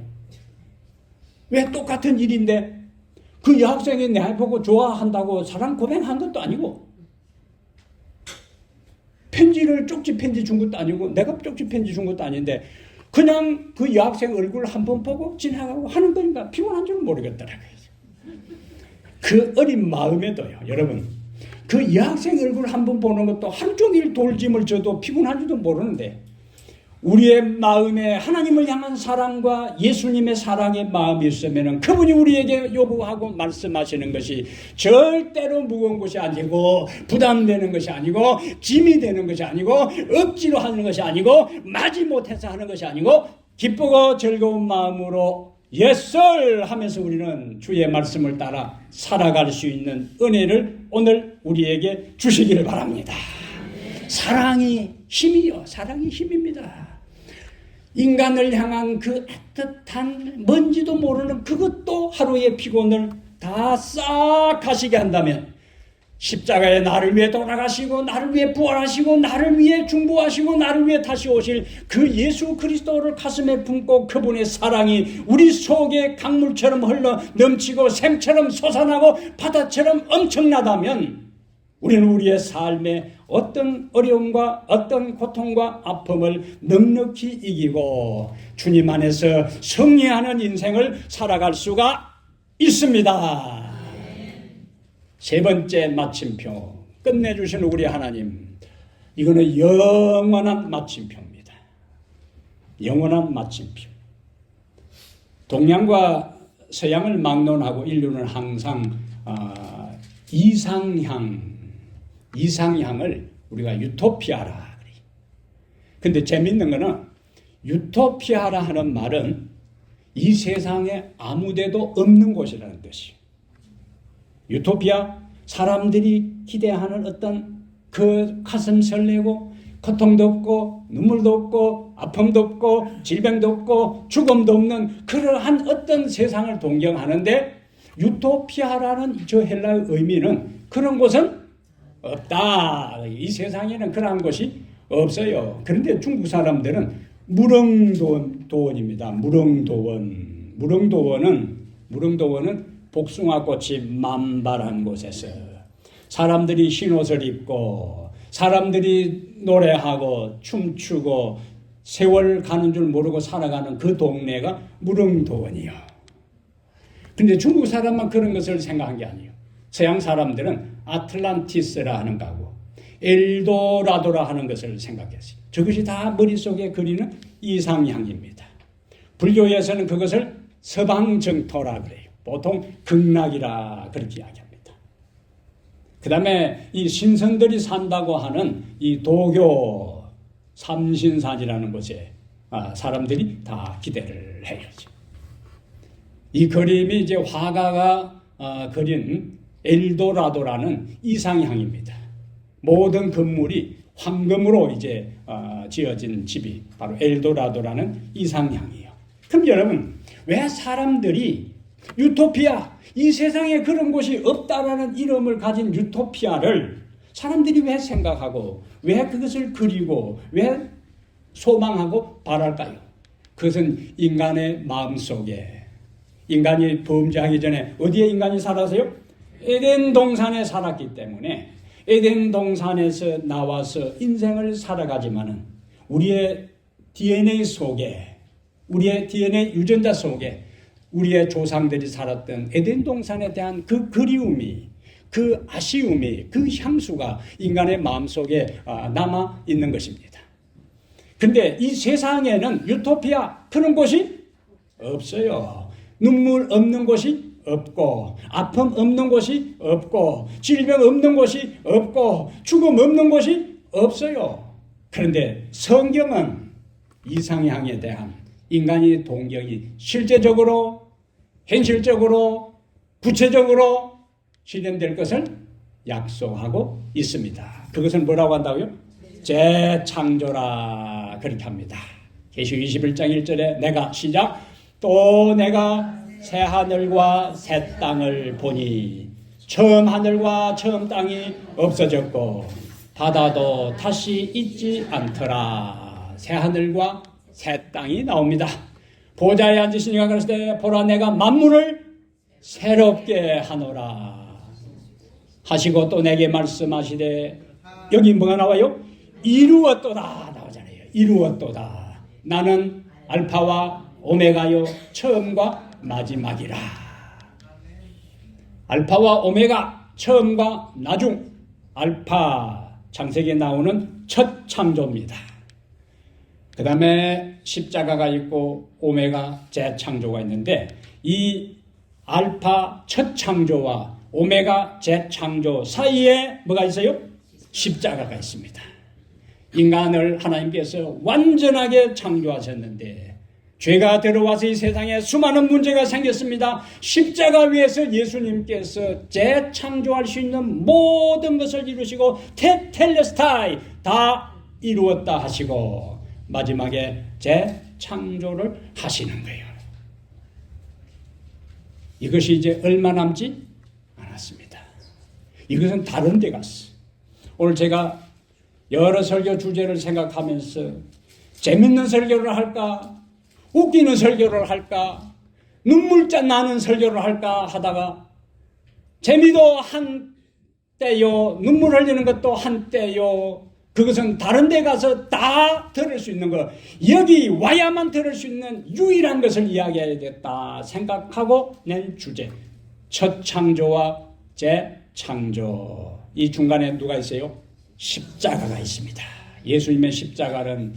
왜 똑같은 일인데 그 여학생이 내 보고 좋아한다고 사랑 고백한 것도 아니고 쪽지 편지 준 것도 아니고 내가 쪽지 편지 준 것도 아닌데 그냥 그 여학생 얼굴 한번 보고 지나가고 하는 거니까 피곤한 줄은 모르겠더라고요. 그 어린 마음에도요, 여러분, 그 여학생 얼굴 한번 보는 것도 하루 종일 돌짐을 져도 피곤한 줄도 모르는데 우리의 마음에 하나님을 향한 사랑과 예수님의 사랑의 마음이 있으면 그분이 우리에게 요구하고 말씀하시는 것이 절대로 무거운 것이 아니고 부담되는 것이 아니고 짐이 되는 것이 아니고 억지로 하는 것이 아니고 마지못해서 하는 것이 아니고 기쁘고 즐거운 마음으로 예설 하면서 우리는 주의 말씀을 따라 살아갈 수 있는 은혜를 오늘 우리에게 주시기를 바랍니다. 사랑이 힘이요. 사랑이 힘입니다. 인간을 향한 그 애틋한 뭔지도 모르는 그것도 하루의 피곤을 다 싹 가시게 한다면 십자가에 나를 위해 돌아가시고 나를 위해 부활하시고 나를 위해 중보하시고 나를 위해 다시 오실 그 예수 그리스도를 가슴에 품고 그분의 사랑이 우리 속에 강물처럼 흘러 넘치고 샘처럼 솟아나고 바다처럼 엄청나다면 우리는 우리의 삶에 어떤 어려움과 어떤 고통과 아픔을 넉넉히 이기고 주님 안에서 승리하는 인생을 살아갈 수가 있습니다. 세 번째 마침표, 끝내주신 우리 하나님, 이거는 영원한 마침표입니다. 영원한 마침표. 동양과 서양을 막론하고 인류는 항상 이상향을 우리가 유토피아라 그래요. 근데 재밌는 거는 유토피아라 하는 말은 이 세상에 아무데도 없는 곳이라는 뜻이에요. 유토피아, 사람들이 기대하는 어떤 그 가슴 설레고 고통도 없고 눈물도 없고 아픔도 없고 질병도 없고 죽음도 없는 그러한 어떤 세상을 동경하는데 유토피아라는 저 헬라의 의미는 그런 곳은 없다. 이 세상에는 그러한 것이 없어요. 그런데 중국 사람들은 무릉도원입니다. 무릉도원은 복숭아꽃이 만발한 곳에서 사람들이 흰옷을 입고 사람들이 노래하고 춤추고 세월 가는 줄 모르고 살아가는 그 동네가 무릉도원이요. 그런데 중국 사람만 그런 것을 생각한 게 아니에요. 서양 사람들은 아틀란티스라 하는 거고 엘도라도라 하는 것을 생각했어요. 저것이 다 머릿속에 그리는 이상향입니다. 불교에서는 그것을 서방정토라 그래요. 보통 극락이라 그렇게 이야기합니다. 그 다음에 이 신선들이 산다고 하는 이 도교 삼신산이라는 곳에 사람들이 다 기대를 해요. 이 그림이 이제 화가가 그린 엘도라도라는 이상향입니다. 모든 건물이 황금으로 이제 지어진 집이 바로 엘도라도라는 이상향이에요. 그럼 여러분, 왜 사람들이 유토피아, 이 세상에 그런 곳이 없다라는 이름을 가진 유토피아를 사람들이 왜 생각하고 왜 그것을 그리고 왜 소망하고 바랄까요? 그것은 인간의 마음속에, 인간이 범죄하기 전에 어디에 인간이 살았어요? 에덴 동산에 살았기 때문에 에덴 동산에서 나와서 인생을 살아가지만은 우리의 DNA 속에, 우리의 DNA 유전자 속에 우리의 조상들이 살았던 에덴 동산에 대한 그 그리움이, 그 아쉬움이, 그 향수가 인간의 마음속에 남아 있는 것입니다. 근데 이 세상에는 유토피아 그런 곳이 없어요. 눈물 없는 곳이 없고, 아픔 없는 곳이 없고, 질병 없는 곳이 없고, 죽음 없는 곳이 없어요. 그런데 성경은 이상향에 대한 인간의 동경이 실제적으로, 현실적으로, 구체적으로 실현될 것을 약속하고 있습니다. 그것은 뭐라고 한다고요? 재창조라 그렇게 합니다. 계시록 21장 1절에 내가 시작 또 내가 새 하늘과 새 땅을 보니 처음 하늘과 처음 땅이 없어졌고 바다도 다시 있지 않더라. 새 하늘과 새 땅이 나옵니다. 보좌에 앉으신 이가 그러시되 보라 내가 만물을 새롭게 하노라 하시고 또 내게 말씀하시되 여기 뭐가 나와요? 이루었도다 나오잖아요. 이루었도다. 나는 알파와 오메가요 처음과 마지막이라. 알파와 오메가 처음과 나중. 알파 창세기에 나오는 첫 창조입니다. 그 다음에 십자가가 있고 오메가 재창조가 있는데 이 알파 첫 창조와 오메가 재창조 사이에 뭐가 있어요? 십자가가 있습니다. 인간을 하나님께서 완전하게 창조하셨는데 죄가 들어와서 이 세상에 수많은 문제가 생겼습니다. 십자가 위에서 예수님께서 재창조할 수 있는 모든 것을 이루시고 테텔레스타이 다 이루었다 하시고 마지막에 재창조를 하시는 거예요. 이것이 이제 얼마 남지 않았습니다. 이것은 다른 데 갔어. 오늘 제가 여러 설교 주제를 생각하면서 재밌는 설교를 할까 웃기는 설교를 할까 눈물자 나는 설교를 할까 하다가 재미도 한때요 눈물 흘리는 것도 한때요 그것은 다른 데 가서 다 들을 수 있는 거 여기 와야만 들을 수 있는 유일한 것을 이야기해야겠다 생각하고 낸 주제 첫 창조와 재창조 이 중간에 누가 있어요? 십자가가 있습니다. 예수님의 십자가는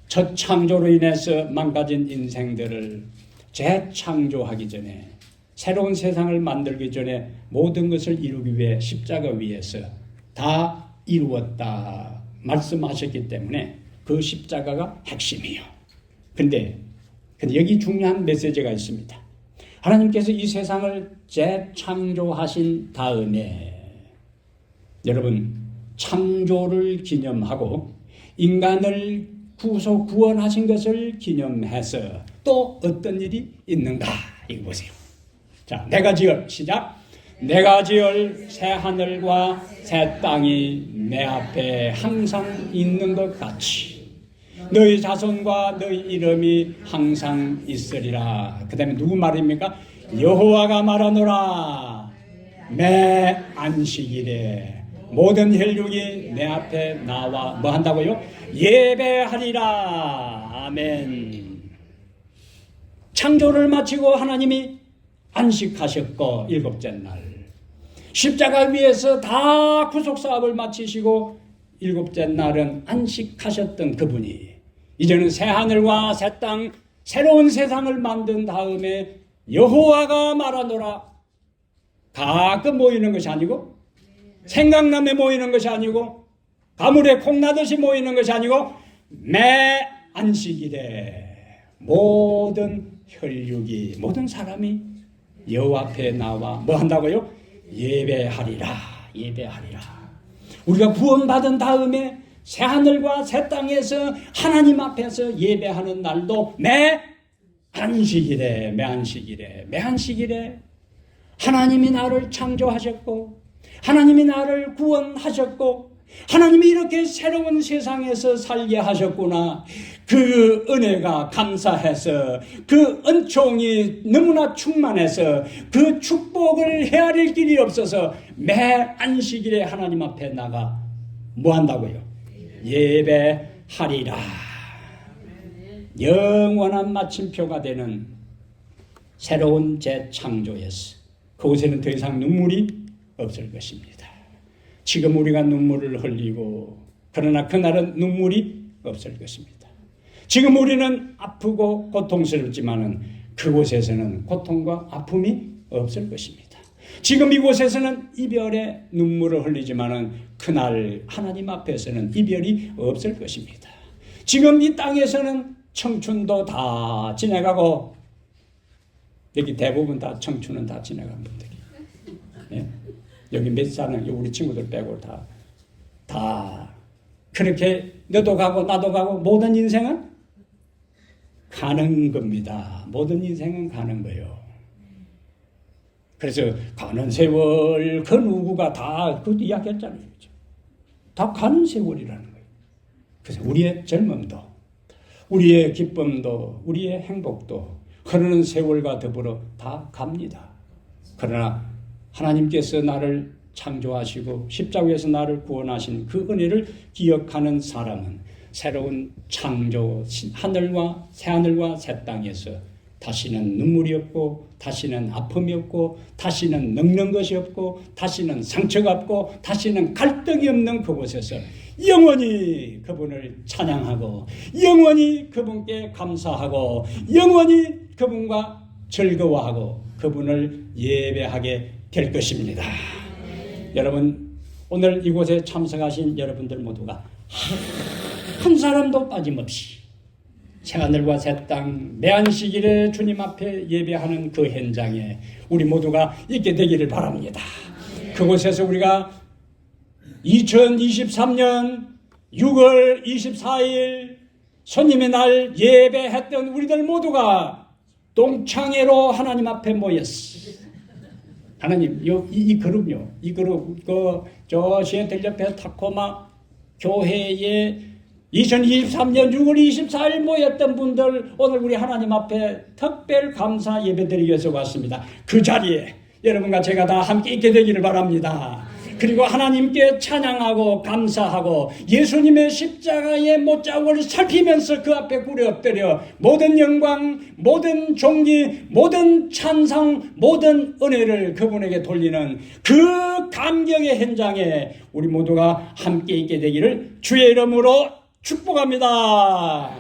첫 창조로 인해서 망가진 인생들을 재창조하기 전에 새로운 세상을 만들기 전에 모든 것을 이루기 위해 십자가 위에서 다 이루었다 말씀하셨기 때문에 그 십자가가 핵심이에요. 근데 여기 중요한 메시지가 있습니다. 하나님께서 이 세상을 재창조하신 다음에 여러분 창조를 기념하고 인간을 구원하신 것을 기념해서 또 어떤 일이 있는가 이거 보세요. 자, 내가 지을 시작. 내가 지을 새 하늘과 새 땅이 내 앞에 항상 있는 것 같이 너희 자손과 너희 이름이 항상 있으리라. 그 다음에 누구 말입니까? 여호와가 말하노라. 매 안식일에 모든 혈육이 내 앞에 나와 뭐 한다고요? 예배하리라. 아멘. 창조를 마치고 하나님이 안식하셨고 일곱째 날 십자가 위에서 다 구속사업을 마치시고 일곱째 날은 안식하셨던 그분이 이제는 새 하늘과 새 땅 새로운 세상을 만든 다음에 여호와가 말하노라. 가끔 모이는 것이 아니고 생각나면 모이는 것이 아니고 가물에 콩나듯이 모이는 것이 아니고 매 안식일에 모든 혈육이 모든 사람이 여호와 앞에 나와 뭐 한다고요? 예배하리라. 예배하리라. 우리가 구원받은 다음에 새 하늘과 새 땅에서 하나님 앞에서 예배하는 날도 매 안식일에 하나님이 나를 창조하셨고 하나님이 나를 구원하셨고 하나님이 이렇게 새로운 세상에서 살게 하셨구나. 그 은혜가 감사해서 그 은총이 너무나 충만해서 그 축복을 헤아릴 길이 없어서 매 안식일에 하나님 앞에 나가 뭐 한다고요? 예배하리라. 영원한 마침표가 되는 새로운 재창조에서 그곳에는 더 이상 눈물이 없을 것입니다. 지금 우리가 눈물을 흘리고 그러나 그날은 눈물이 없을 것입니다. 지금 우리는 아프고 고통스럽지만은 그곳에서는 고통과 아픔이 없을 것입니다. 지금 이곳에서는 이별의 눈물을 흘리지만은 그날 하나님 앞에서는 이별이 없을 것입니다. 지금 이 땅에서는 청춘도 다 지나가고, 여기 대부분 다 청춘은 다 지나간 분들이, 예? 여기 몇 사는 우리 친구들 빼고 다 그렇게 너도 가고 나도 가고 모든 인생은 가는 겁니다. 모든 인생은 가는 거예요. 그래서 가는 세월 그 누구가 다 그 이야기했잖아요. 다 가는 세월이라는 거예요. 그래서 우리의 젊음도, 우리의 기쁨도, 우리의 행복도 흐르는 세월과 더불어 다 갑니다. 그러나 하나님께서 나를 창조하시고 십자가에서 나를 구원하신 그 은혜를 기억하는 사람은 새로운 창조, 하늘과 새하늘과 새 땅에서 다시는 눈물이 없고, 다시는 아픔이 없고, 다시는 늙는 것이 없고, 다시는 상처가 없고, 다시는 갈등이 없는 그곳에서 영원히 그분을 찬양하고, 영원히 그분께 감사하고, 영원히 그분과 즐거워하고 그분을 예배하게 될 것입니다. 여러분, 오늘 이곳에 참석하신 여러분들 모두가 한 사람도 빠짐없이 새하늘과 새 땅 매안식일에 주님 앞에 예배하는 그 현장에 우리 모두가 있게 되기를 바랍니다. 그곳에서 우리가 2023년 6월 24일 손님의 날 예배했던 우리들 모두가 동창회로 하나님 앞에 모였어. 하나님, 이 그룹요, 이 그룹, 저 시애틀 옆에 타코마 교회에 2023년 6월 24일 모였던 분들, 오늘 우리 하나님 앞에 특별 감사 예배드리기 위해서 왔습니다. 그 자리에 여러분과 제가 다 함께 있게 되기를 바랍니다. 그리고 하나님께 찬양하고 감사하고 예수님의 십자가의 못자국을 살피면서 그 앞에 굴에 엎드려 모든 영광, 모든 존귀, 모든 찬상, 모든 은혜를 그분에게 돌리는 그 감격의 현장에 우리 모두가 함께 있게 되기를 주의 이름으로 축복합니다.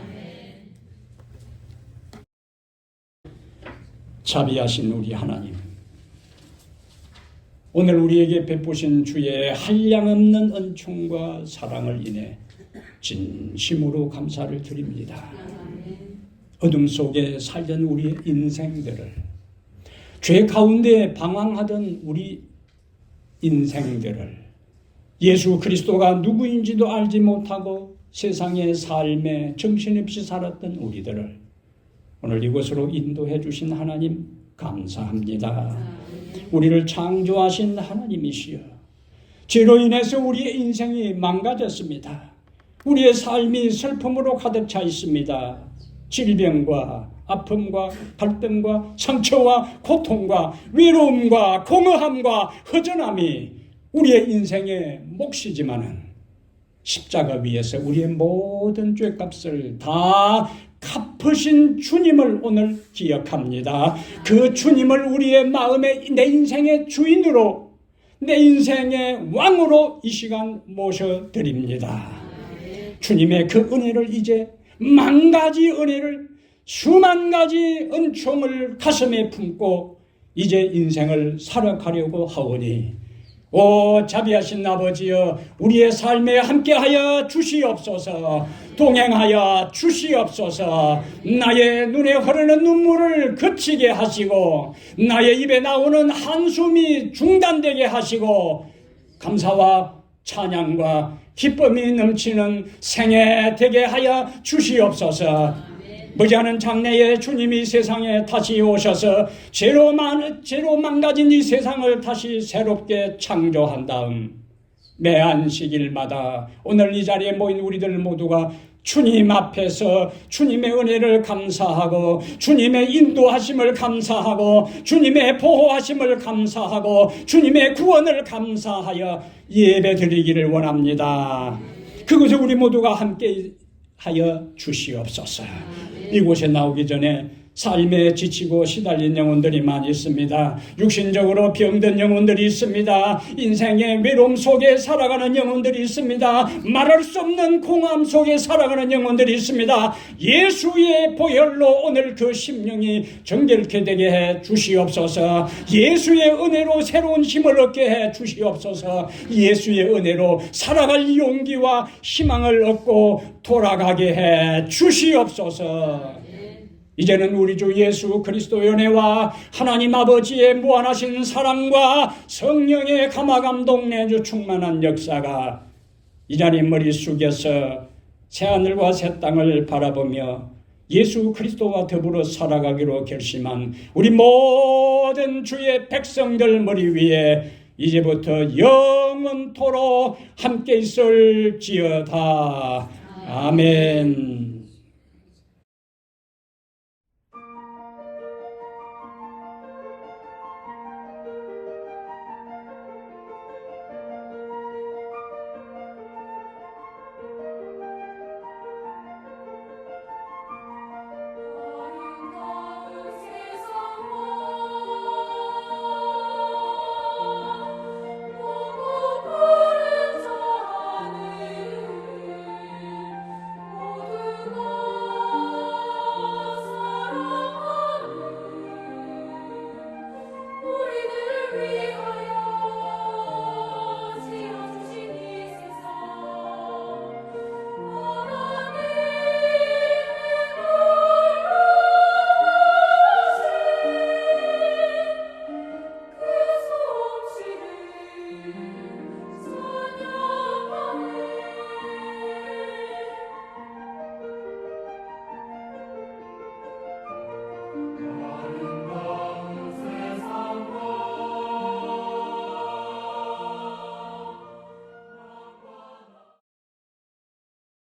자비하신 우리 하나님, 오늘 우리에게 베푸신 주의 한량없는 은총과 사랑을 인해 진심으로 감사를 드립니다. 어둠 속에 살던 우리의 인생들을, 죄 가운데 방황하던 우리 인생들을, 예수 그리스도가 누구인지도 알지 못하고 세상의 삶에 정신없이 살았던 우리들을 오늘 이곳으로 인도해 주신 하나님 감사합니다. 우리를 창조하신 하나님이시여, 죄로 인해서 우리의 인생이 망가졌습니다. 우리의 삶이 슬픔으로 가득 차 있습니다. 질병과 아픔과 갈등과 상처와 고통과 외로움과 공허함과 허전함이 우리의 인생의 몫이지만은 십자가 위에서 우리의 모든 죄값을 다 갚으신 주님을 오늘 기억합니다. 그 주님을 우리의 마음에, 내 인생의 주인으로, 내 인생의 왕으로 이 시간 모셔드립니다. 주님의 그 은혜를, 이제 만 가지 은혜를, 수만 가지 은총을 가슴에 품고 이제 인생을 살아가려고 하오니, 오 자비하신 아버지여, 우리의 삶에 함께하여 주시옵소서. 동행하여 주시옵소서. 나의 눈에 흐르는 눈물을 그치게 하시고, 나의 입에 나오는 한숨이 중단되게 하시고, 감사와 찬양과 기쁨이 넘치는 생애 되게 하여 주시옵소서. 머지않은 장래에 주님이 세상에 다시 오셔서 죄로 망가진 이 세상을 다시 새롭게 창조한 다음 매안식일마다 오늘 이 자리에 모인 우리들 모두가 주님 앞에서 주님의 은혜를 감사하고, 주님의 인도하심을 감사하고, 주님의 보호하심을 감사하고, 주님의 구원을 감사하여 예배드리기를 원합니다. 그것을 우리 모두가 함께 하여 주시옵소서. 이곳에 나오기 전에 삶에 지치고 시달린 영혼들이 많이 있습니다. 육신적으로 병든 영혼들이 있습니다. 인생의 외로움 속에 살아가는 영혼들이 있습니다. 말할 수 없는 공허함 속에 살아가는 영혼들이 있습니다. 예수의 보혈로 오늘 그 심령이 정결케 되게 해 주시옵소서. 예수의 은혜로 새로운 힘을 얻게 해 주시옵소서. 예수의 은혜로 살아갈 용기와 희망을 얻고 돌아가게 해 주시옵소서. 이제는 우리 주 예수 그리스도의 은혜와 하나님 아버지의 무한하신 사랑과 성령의 감화감동 내주 충만한 역사가 이 자리 머리 숙여서 새하늘과 새 땅을 바라보며 예수 그리스도와 더불어 살아가기로 결심한 우리 모든 주의 백성들 머리 위에 이제부터 영원토록 함께 있을지어다. 아멘.